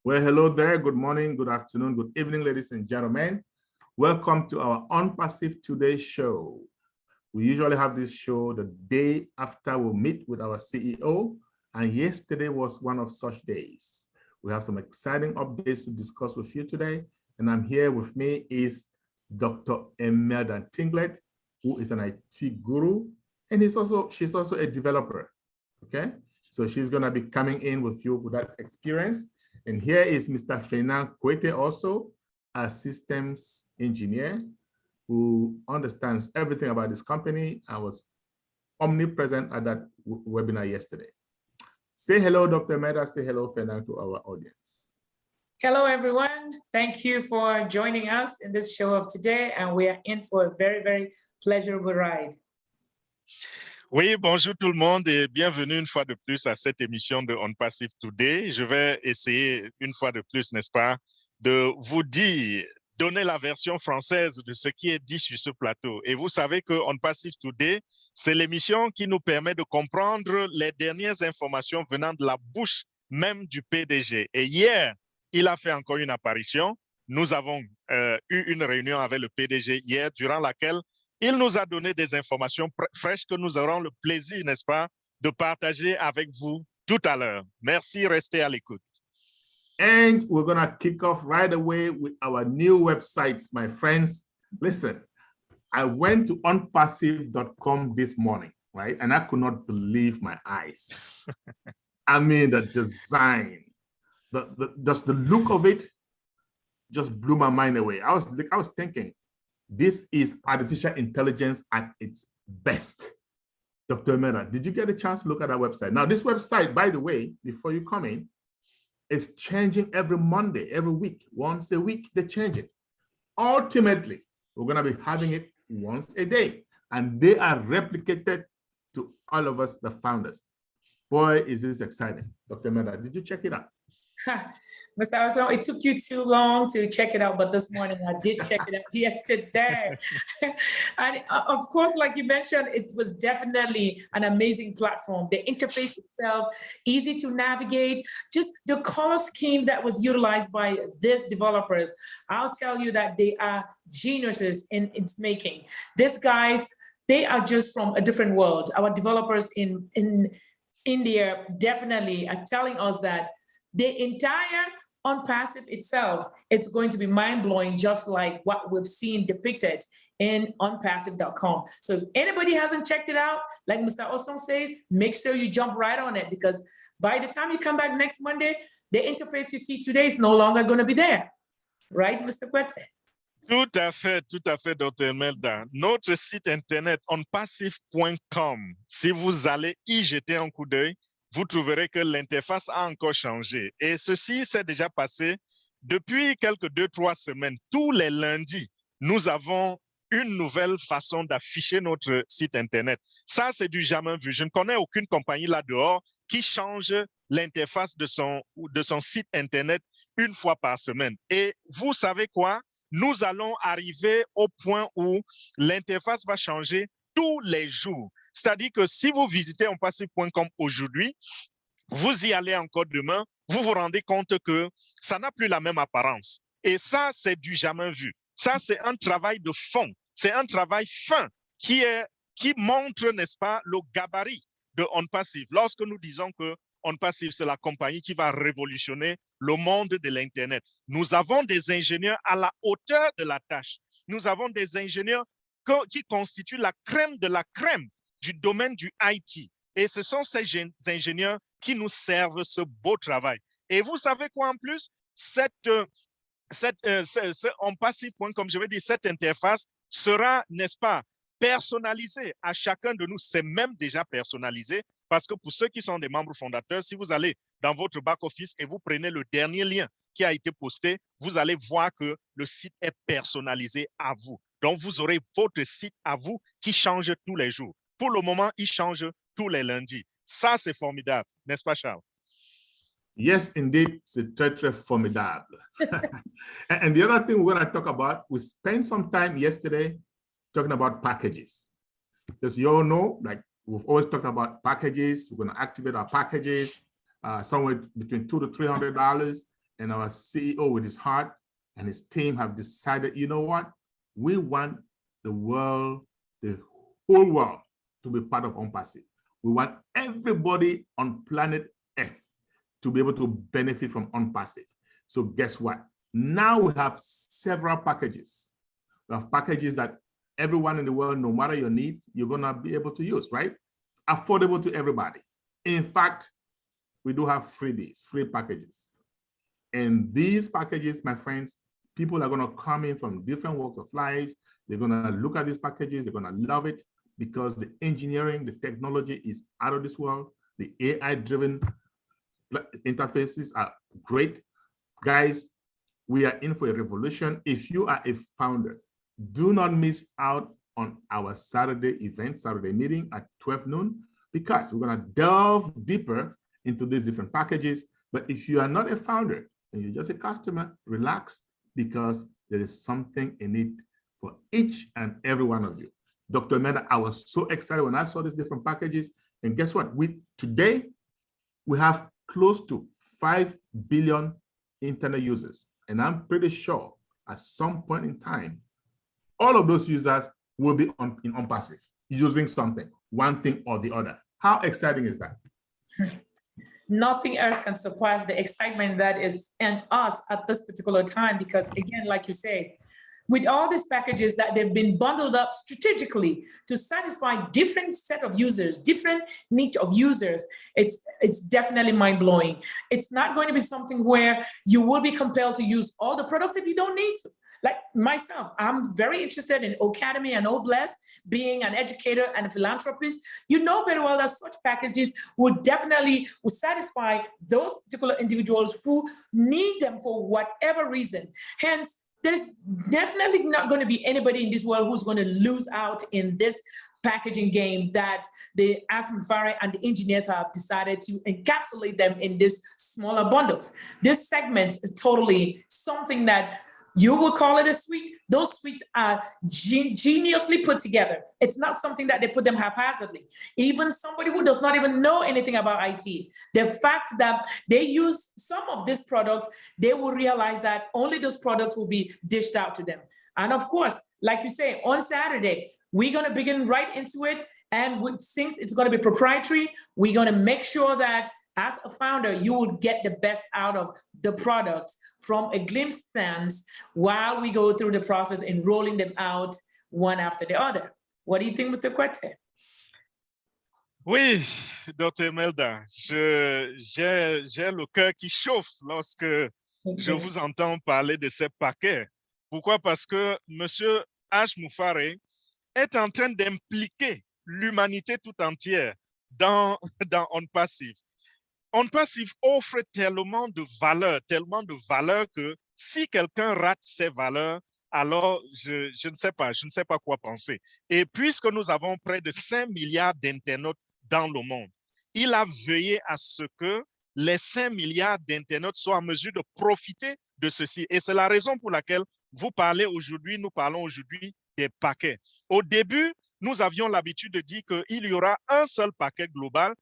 Well, hello there. Good morning, good afternoon, good evening, ladies and gentlemen. Welcome to our ONPASSIVE Today show. We usually have this show the day after we meet with our CEO, and yesterday was one of such days. We have some exciting updates to discuss with you today, and I'm here with me is Dr. Emelda Ntinglet, who is an IT guru, and she's also a developer, okay? So she's gonna be coming in with you with that experience. And here is Mr. Fernand Kuete, also a systems engineer who understands everything about this company and was omnipresent at that webinar yesterday. Say hello, Dr. Emelda. Say hello, Fernand, to our audience. Hello, everyone. Thank you for joining us in this show of today. And we are in for a very, very pleasurable ride. Oui, bonjour tout le monde et bienvenue une fois de plus à cette émission de ONPASSIVE Today. Je vais essayer une fois de plus, n'est-ce pas, de vous dire, donner la version française de ce qui est dit sur ce plateau. Et vous savez que ONPASSIVE Today, c'est l'émission qui nous permet de comprendre les dernières informations venant de la bouche même du PDG. Et hier, il a fait encore une apparition. Nous avons eu une réunion avec le PDG hier, durant laquelle il nous a donné des informations fraîches que nous aurons le plaisir, n'est-ce pas, de partager avec vous tout à l'heure. Merci, restez à l'écoute. And we're going to kick off right away with our new website, my friends. Listen, I went to onpassive.com this morning, right? And I could not believe my eyes. I mean, the design, just the look of it just blew my mind away. I was thinking, this is artificial intelligence at its best. Dr. Emelda, did you get a chance to look at our website? Now, this website, by the way, before you come in, is changing every Monday, every week. Once a week, they change it. Ultimately, we're going to be having it once a day, and they are replicated to all of us, the founders. Boy, is this exciting. Dr. Emelda, did you check it out? Mr. Osong, it took you too long to check it out, but this morning I did check it out yesterday. And of course, like you mentioned, it was definitely an amazing platform. The interface itself, easy to navigate, just the color scheme that was utilized by these developers. I'll tell you that they are geniuses in its making. These guys, they are just from a different world. Our developers in India definitely are telling us that the entire ONPASSIVE itself, it's going to be mind-blowing, just like what we've seen depicted in onpassive.com. So if anybody hasn't checked it out, like Mr. Osong said, make sure you jump right on it, because by the time you come back next Monday, the interface you see today is no longer going to be there. Right, Mr. Kuete? Tout à fait, Dr. Emelda. Notre site internet onpassive.com, si vous allez y jeter un coup d'œil, vous trouverez que l'interface a encore changé. Et ceci s'est déjà passé depuis quelques 2-3 semaines. Tous les lundis, nous avons une nouvelle façon d'afficher notre site Internet. Ça, c'est du jamais vu. Je ne connais aucune compagnie là-dehors qui change l'interface de son site Internet une fois par semaine. Et vous savez quoi? Nous allons arriver au point où l'interface va changer tous les jours. C'est-à-dire que si vous visitez onpassive.com aujourd'hui, vous y allez encore demain, vous vous rendez compte que ça n'a plus la même apparence. Et ça, c'est du jamais vu. Ça, c'est un travail de fond. C'est un travail fin qui montre, n'est-ce pas, le gabarit de ONPASSIVE. Lorsque nous disons que ONPASSIVE, c'est la compagnie qui va révolutionner le monde de l'Internet. Nous avons des ingénieurs à la hauteur de la tâche. Nous avons des ingénieurs qui constituent la crème de la crème du domaine du IT. Et ce sont ces ingénieurs qui nous servent ce beau travail. Et vous savez quoi en plus? ONPASSIVE.com, comme je vais dire, cette interface sera, n'est-ce pas, personnalisée à chacun de nous. C'est même déjà personnalisé parce que pour ceux qui sont des membres fondateurs, si vous allez dans votre back-office et vous prenez le dernier lien qui a été posté, vous allez voir que le site est personnalisé à vous. Donc, vous aurez votre site à vous qui change tous les jours. Pour le moment, il change tous les lundis. Ça, c'est formidable, n'est-ce pas, Charles? Yes, indeed, c'est très, très formidable. And the other thing we're going to talk about, we spent some time yesterday talking about packages. As you all know, like we've always talked about packages. We're going to activate our packages somewhere between $200 to $300. and our CEO with his heart and his team have decided, you know what? We want the world, the whole world, to be part of ONPASSIVE. We want everybody on planet Earth to be able to benefit from ONPASSIVE. So guess what? Now we have several packages. We have packages that everyone in the world, no matter your needs, you're gonna be able to use, right? Affordable to everybody. In fact, we do have freebies, free packages. And these packages, my friends, people are gonna come in from different walks of life. They're gonna look at these packages, they're gonna love it because the engineering, the technology is out of this world. The AI-driven interfaces are great. Guys, we are in for a revolution. If you are a founder, do not miss out on our Saturday event, Saturday meeting at 12 noon, because we're gonna delve deeper into these different packages. But if you are not a founder and you're just a customer, relax, because there is something in it for each and every one of you. Dr. Emelda, I was so excited when I saw these different packages. And guess what? Today, we have close to 5 billion internet users. And I'm pretty sure at some point in time, all of those users will be in ONPASSIVE, using something, one thing or the other. How exciting is that? Nothing else can surpass the excitement that is in us at this particular time, because again, like you say, with all these packages that they've been bundled up strategically to satisfy different set of users, different niche of users, it's definitely mind-blowing. It's not going to be something where you will be compelled to use all the products if you don't need to. Like myself, I'm very interested in Academy and Bless, being an educator and a philanthropist. You know very well that such packages would definitely satisfy those particular individuals who need them for whatever reason. Hence, there's definitely not going to be anybody in this world who's going to lose out in this packaging game that the Asmafari and the engineers have decided to encapsulate them in these smaller bundles. This segment is totally something that you will call it a suite. Those suites are geniusly put together. It's not something that they put them haphazardly. Even somebody who does not even know anything about IT, the fact that they use some of these products, they will realize that only those products will be dished out to them. And of course, like you say, on Saturday, we're going to begin right into it. And since it's going to be proprietary, we're going to make sure that as a founder, you would get the best out of the products from a glimpse stance while we go through the process in rolling them out one after the other. What do you think, Mr. Kuete? Oui, Dr. Emelda, j'ai le cœur qui chauffe lorsque je vous entends parler de ces paquets. Pourquoi? Parce que M. Asmafari est en train d'impliquer l'humanité tout entière dans ONPASSIVE. ONPASSIVE offre tellement de valeurs que si quelqu'un rate ces valeurs, alors je ne sais pas quoi penser. Et puisque nous avons près de 5 milliards d'internautes dans le monde, il a veillé à ce que les 5 milliards d'internautes soient en mesure de profiter de ceci. Et c'est la raison pour laquelle nous parlons aujourd'hui des paquets. Au début, nous avions l'habitude de dire qu'il y aura un seul paquet global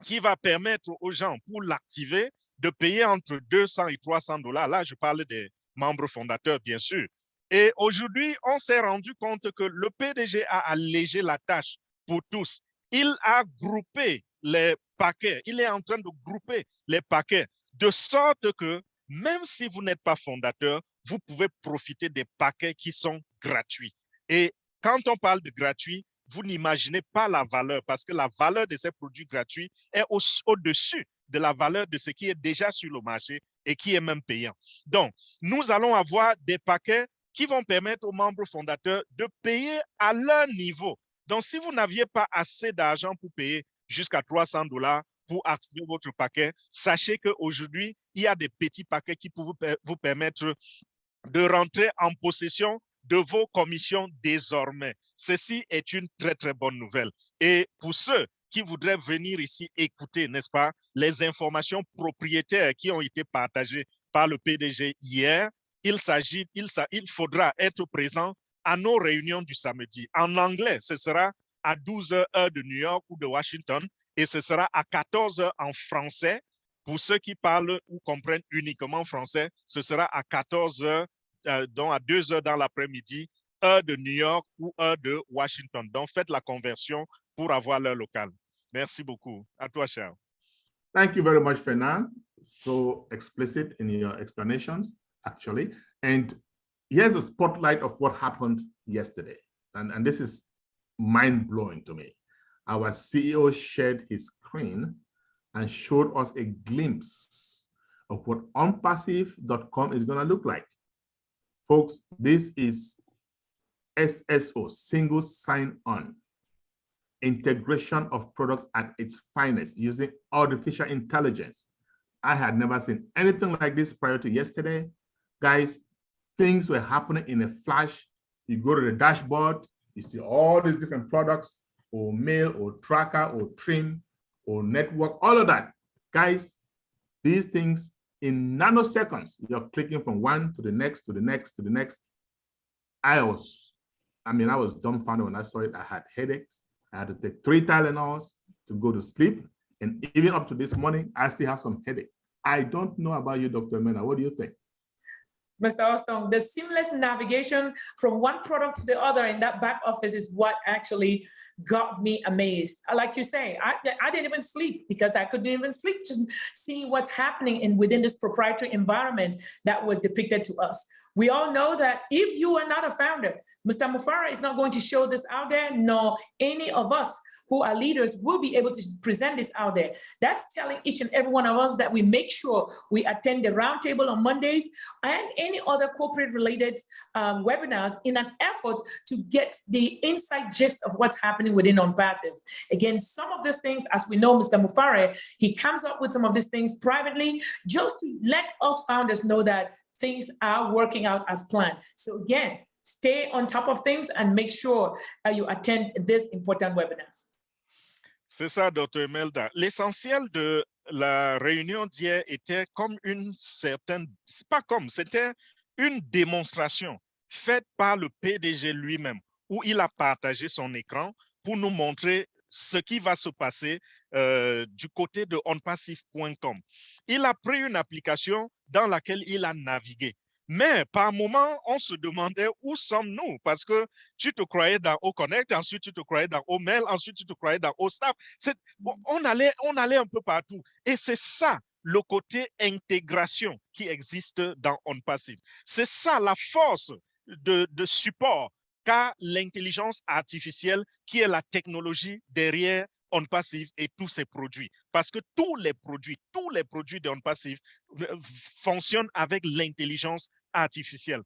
qui va permettre aux gens, pour l'activer, de payer entre 200 et 300 $. Là, je parle des membres fondateurs, bien sûr. Et aujourd'hui, on s'est rendu compte que le PDG a allégé la tâche pour tous. Il a groupé les paquets. Il est en train de grouper les paquets de sorte que même si vous n'êtes pas fondateur, vous pouvez profiter des paquets qui sont gratuits. Et quand on parle de gratuit, vous n'imaginez pas la valeur parce que la valeur de ces produits gratuits est au-dessus de la valeur de ce qui est déjà sur le marché et qui est même payant. Donc, nous allons avoir des paquets qui vont permettre aux membres fondateurs de payer à leur niveau. Donc, si vous n'aviez pas assez d'argent pour payer jusqu'à 300 $ pour activer votre paquet, sachez qu'aujourd'hui, il y a des petits paquets qui peuvent vous permettre de rentrer en possession de vos commissions désormais. Ceci est une très, très bonne nouvelle. Et pour ceux qui voudraient venir ici écouter, n'est-ce pas, les informations propriétaires qui ont été partagées par le PDG hier, il faudra être présent à nos réunions du samedi. En anglais, ce sera à 12 h heure de New York ou de Washington et ce sera à 14 h en français Pour ceux qui parlent ou comprennent uniquement français, ce sera à 14 heures, donc à 2 heures dans l'après-midi, heure de New York ou heure de Washington. Donc, faites la conversion pour avoir l'heure locale. Merci beaucoup. À toi, Charles. Thank you very much, Fernand. So explicit in your explanations, actually. And here's a spotlight of what happened yesterday. And this is mind-blowing to me. Our CEO shared his screen and showed us a glimpse of what ONPASSIVE.com is going to look like. Folks, this is SSO, single sign-on, integration of products at its finest using artificial intelligence. I had never seen anything like this prior to yesterday. Guys, things were happening in a flash. You go to the dashboard, you see all these different products, or mail, or tracker, or trim, or network, all of that. Guys, these things in nanoseconds, you're clicking from one to the next, to the next, to the next. I was dumbfounded when I saw it. I had headaches. I had to take 3 Tylenols to go to sleep. And even up to this morning, I still have some headache. I don't know about you, Dr. Emelda. What do you think? Mr. Osong, the seamless navigation from one product to the other in that back office is what actually got me amazed. Like you say, I didn't even sleep because I couldn't even sleep, just seeing what's happening within this proprietary environment that was depicted to us. We all know that if you are not a founder, Mr. Mufara is not going to show this out there, nor any of us who are leaders will be able to present this out there. That's telling each and every one of us that we make sure we attend the roundtable on Mondays and any other corporate related webinars in an effort to get the inside gist of what's happening within ONPASSIVE. Again, some of these things, as we know, Mr. Mufara, he comes up with some of these things privately just to let us founders know that things are working out as planned. So again, stay on top of things and make sure you attend these important webinars. C'est ça, Dr. Emelda. L'essentiel de la réunion d'hier était comme c'était une démonstration faite par le PDG lui-même, où il a partagé son écran pour nous montrer ce qui va se passer du côté de ONPASSIVE.com. Il a pris une application dans laquelle il a navigué. Mais par moment, on se demandait où sommes-nous parce que tu te croyais dans OConnect, ensuite tu te croyais dans OMail, ensuite tu te croyais dans OStaff. On allait un peu partout. Et c'est ça le côté intégration qui existe dans ONPASSIVE. C'est ça la force de support qu'a l'intelligence artificielle qui est la technologie derrière ONPASSIVE et tous ses produits. Parce que tous les produits de ONPASSIVE fonctionnent avec l'intelligence artificielle.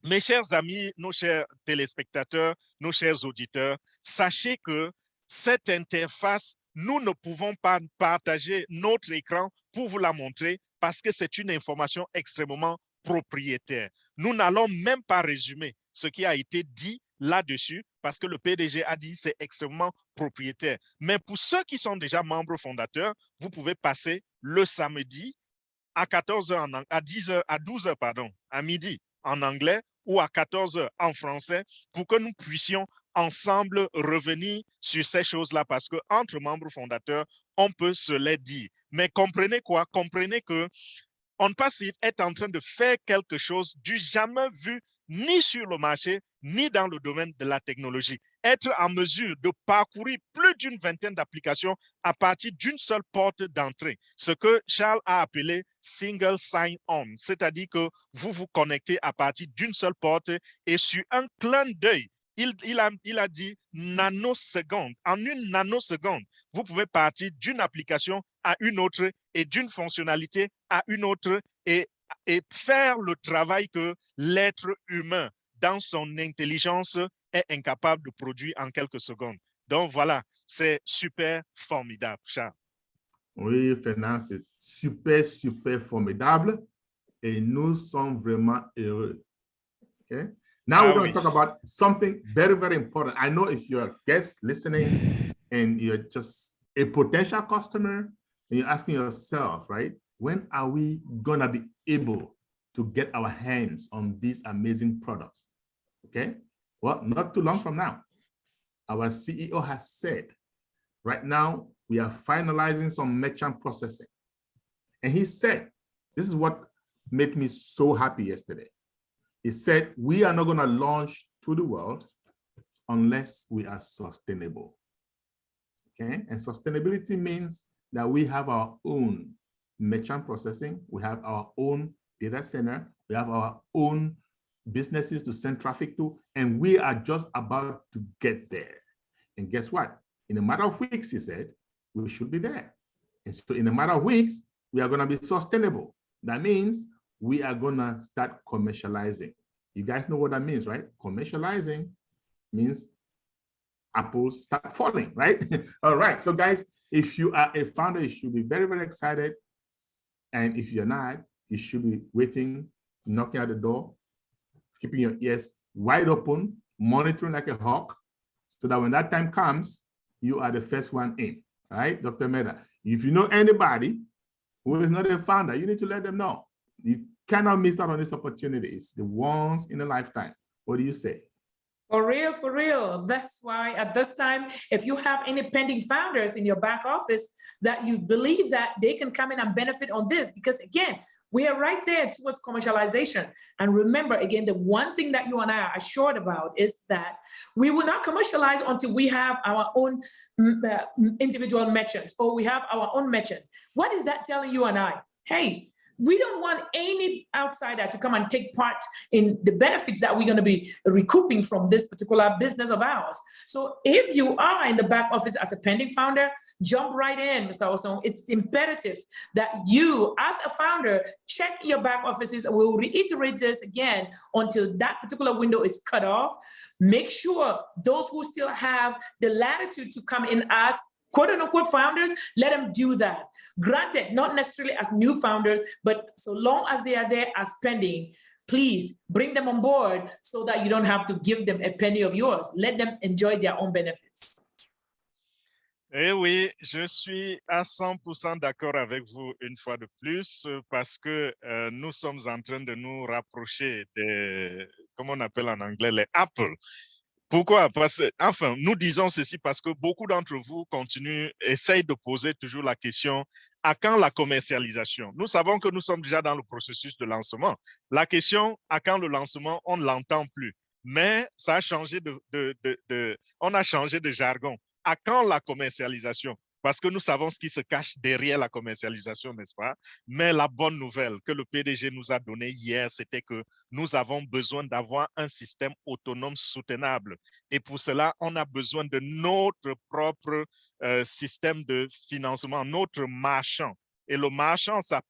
Mes chers amis, nos chers téléspectateurs, nos chers auditeurs, sachez que cette interface, nous ne pouvons pas partager notre écran pour vous la montrer parce que c'est une information extrêmement propriétaire. Nous n'allons même pas résumer ce qui a été dit là-dessus parce que le PDG a dit c'est extrêmement propriétaire. Mais pour ceux qui sont déjà membres fondateurs, vous pouvez passer le samedi à 14h, à 10h, à 12h, pardon, à midi en anglais ou à 14h en français pour que nous puissions ensemble revenir sur ces choses-là parce qu'entre membres fondateurs, on peut se les dire. Mais comprenez quoi? Comprenez que ONPASSIVE est en train de faire quelque chose du jamais vu ni sur le marché, ni dans le domaine de la technologie. Être en mesure de parcourir plus d'une vingtaine d'applications à partir d'une seule porte d'entrée, ce que Charles a appelé single sign-on, c'est-à-dire que vous vous connectez à partir d'une seule porte et sur un clin d'œil, il a dit nanoseconde. En une nanoseconde, vous pouvez partir d'une application à une autre et d'une fonctionnalité à une autre et faire le travail que l'être humain, dans son intelligence, est incapable de produire en quelques secondes. Donc voilà, c'est super formidable, Charles. Oui, Fernand, c'est super, super formidable et nous sommes vraiment heureux. Okay? Now we're going to talk about something very, very important. I know if you're a guest listening and you're just a potential customer and you're asking yourself, right, when are we going to be able to get our hands on these amazing products? Okay, well, not too long from now. Our CEO has said, right now, we are finalizing some merchant processing. And he said, this is what made me so happy yesterday. He said, we are not going to launch to the world unless we are sustainable. Okay, and sustainability means that we have our own merchant processing, we have our own data center, we have our own businesses to send traffic to, and we are just about to get there. And guess what? In a matter of weeks, he said, we should be there. And so in a matter of weeks, we are going to be sustainable. That means we are going to start commercializing. You guys know what that means, right? Commercializing means apples start falling, right? All right. So guys, if you are a founder, you should be very, very excited. And if you're not, you should be waiting, knocking at the door, keeping your ears wide open, monitoring like a hawk, so that when that time comes, you are the first one in, right? Dr. Emelda, if you know anybody who is not a founder, you need to let them know. You cannot miss out on this opportunity. It's the once in a lifetime. What do you say? For real, for real. That's why at this time, if you have any pending founders in your back office that you believe that they can come in and benefit on this, because again, we are right there towards commercialization. And remember, again, the one thing that you and I are assured about is that we will not commercialize until we have our own individual merchants, or we have our own merchants. What is that telling you and I? Hey, we don't want any outsider to come and take part in the benefits that we're going to be recouping from this particular business of ours. So if you are in the back office as a pending founder, jump right in, Mr. Osong. It's imperative that you, as a founder, check your back offices. We'll reiterate this again until that particular window is cut off. Make sure those who still have the latitude to come in as quote unquote founders, let them do that. Granted, not necessarily as new founders, but so long as they are there as pending, please bring them on board so that you don't have to give them a penny of yours. Let them enjoy their own benefits. Eh oui, je suis à 100% d'accord avec vous une fois de plus parce que nous sommes en train de nous rapprocher des, comment on appelle en anglais, les Apple. Pourquoi? Parce que, enfin, nous disons ceci parce que beaucoup d'entre vous essayent de poser toujours la question à quand la commercialisation? Nous savons que nous sommes déjà dans le processus de lancement. La question à quand le lancement, on ne l'entend plus. Mais ça a changé on a changé de jargon. À quand la commercialisation? Parce que nous savons ce qui se cache derrière la commercialisation, n'est-ce pas? Mais la bonne nouvelle que le PDG nous a donnée hier, c'était que nous avons besoin d'avoir un système autonome soutenable. Et pour cela, on a besoin de notre propre système de financement, notre marchand. Et le marchand, ça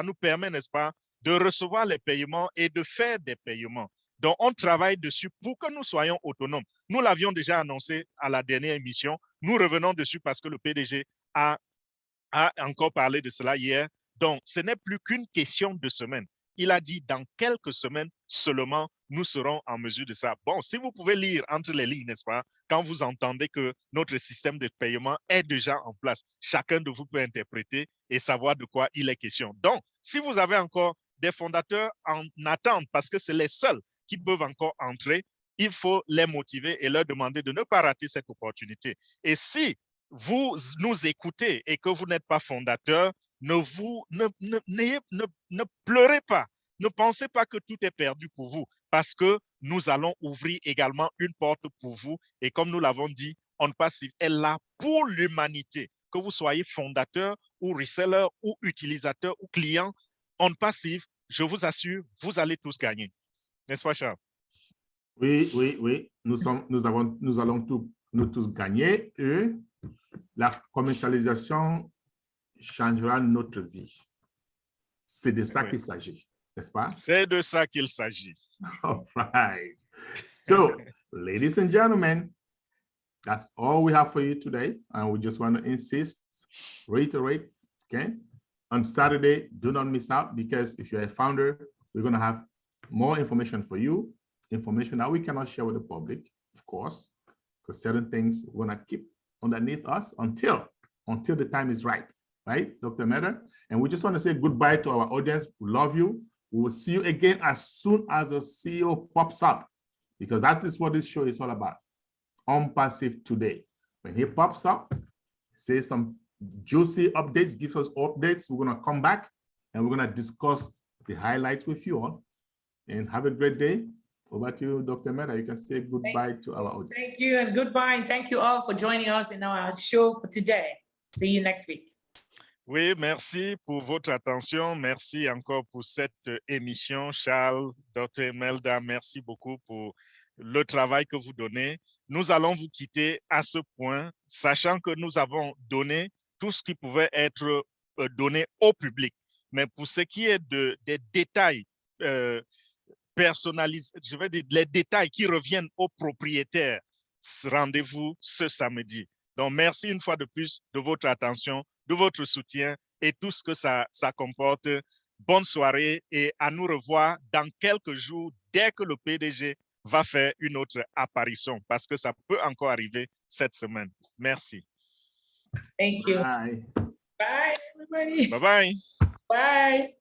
nous permet, n'est-ce pas, de recevoir les paiements et de faire des paiements. Donc, on travaille dessus pour que nous soyons autonomes. Nous l'avions déjà annoncé à la dernière émission. Nous revenons dessus parce que le PDG a encore parlé de cela hier. Donc, ce n'est plus qu'une question de semaine. Il a dit dans quelques semaines seulement, nous serons en mesure de ça. Bon, si vous pouvez lire entre les lignes, n'est-ce pas, quand vous entendez que notre système de paiement est déjà en place, chacun de vous peut interpréter et savoir de quoi il est question. Donc, si vous avez encore des fondateurs en attente, parce que c'est les seuls qui peuvent encore entrer, il faut les motiver et leur demander de ne pas rater cette opportunité. Et si vous nous écoutez et que vous n'êtes pas fondateur, ne pleurez pas. Ne pensez pas que tout est perdu pour vous, parce que nous allons ouvrir également une porte pour vous. Et comme nous l'avons dit, ONPASSIVE est là pour l'humanité. Que vous soyez fondateur ou reseller ou utilisateur ou client, ONPASSIVE, je vous assure, vous allez tous gagner. N'est-ce pas, Charles? Oui, oui, oui. Nous allons nous tous gagner et la commercialisation changera notre vie. C'est de ça qu'il s'agit, n'est-ce pas? C'est de ça qu'il s'agit. All right. So, ladies and gentlemen, that's all we have for you today. And we just want to reiterate, okay? On Saturday, do not miss out, because if you're a founder, we're going to have more information for you, information that we cannot share with the public, of course, because certain things we're going to keep underneath us until the time is right, Dr. Emelda? And we just want to say goodbye to our audience. We love you. We will see you again as soon as the CEO pops up, because that is what this show is all about. ONPASSIVE today. When he pops up, say some juicy updates, give us updates. We're going to come back and we're going to discuss the highlights with you all. And have a great day. Over to you, Dr. Emelda. You can say goodbye to our audience. Thank you and goodbye. And thank you all for joining us in our show for today. See you next week. Oui, merci pour votre attention. Merci encore pour cette émission. Charles, Dr. Emelda, merci beaucoup pour le travail que vous donnez. Nous allons vous quitter à ce point, sachant que nous avons donné tout ce qui pouvait être donné au public. Mais pour ce qui est des détails personnalisés, je vais dire les détails qui reviennent aux propriétaires, rendez-vous ce samedi. Donc, merci une fois de plus de votre attention, de votre soutien et tout ce que ça comporte. Bonne soirée et à nous revoir dans quelques jours dès que le PDG va faire une autre apparition parce que ça peut encore arriver cette semaine. Merci. Thank you. Bye. Bye, everybody. Bye-bye. Bye.